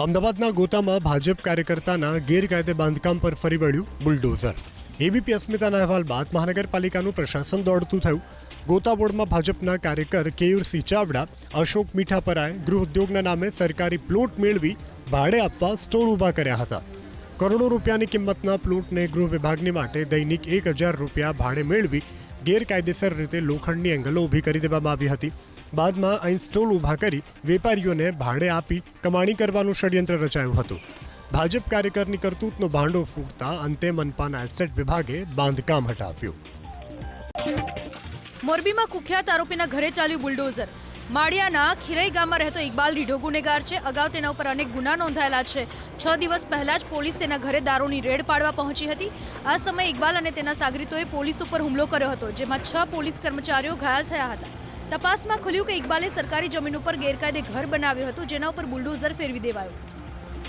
અમદાવાદના ગોતામાં ભાજપ કાર્યકર્તાના ગેરકાયદે બાંધકામ પર ફરી વળ્યું બુલડોઝર। એબીપી અસ્મિતાના અહેવાલ બાદ મહાનગરપાલિકાનું પ્રશાસન દોડતું થયું। ગોતા બોર્ડમાં ભાજપના કાર્યકર કેયુરસિંહ ચાવડા, અશોક મીઠાપરાએ ગૃહ ઉદ્યોગના નામે સરકારી પ્લોટ મેળવી ભાડે આપવા સ્ટોર ઊભા કર્યા હતા। કરોડો રૂપિયાની કિંમતના પ્લોટને ગૃહ વિભાગની માટે દૈનિક 1000 રૂપિયા ભાડે મેળવી ગેરકાયદેસર રીતે લોખંડની એંગલો ઊભી કરી દેવામાં આવી હતી। બાદમાં અહીં સ્ટોલ ઊભા કરી વેપારીઓને ભાડે આપી કમાણી કરવાનું ષડયંત્ર રચાયું હતું। ભાજપ કાર્યકરની કરતૂતનો ભાંડો ફૂટતા અંતે મનપાના એસ્ટેટ વિભાગે બાંધકામ હટાવ્યું। મોરબીમાં કુખ્યાત આરોપીના ઘરે ચાલ્યું બુલડોઝર। માળિયાના ખીરઈ ગામમાં રહેતો ઇકબાલ રીઢો ગુનેગાર છે। અગાઉ તેના ઉપર અનેક ગુના નોંધાયેલા છે। 6 દિવસ પહેલા જ પોલીસ તેના ઘરે દારૂની રેડ પાડવા પહોંચી હતી। આ સમયે ઇકબાલ અને તેના સાગરીતોએ પોલીસ ઉપર હુમલો કર્યો હતો, જેમાં 6 પોલીસ કર્મચારીઓ ઘાયલ થયા હતા। તપાસમાં ખુલ્યું કે ઇકબાલે સરકારી જમીન ઉપર ગેરકાયદે ઘર બનાવ્યું હતું, જેના ઉપર બુલડોઝર ફેરવી દેવાયું।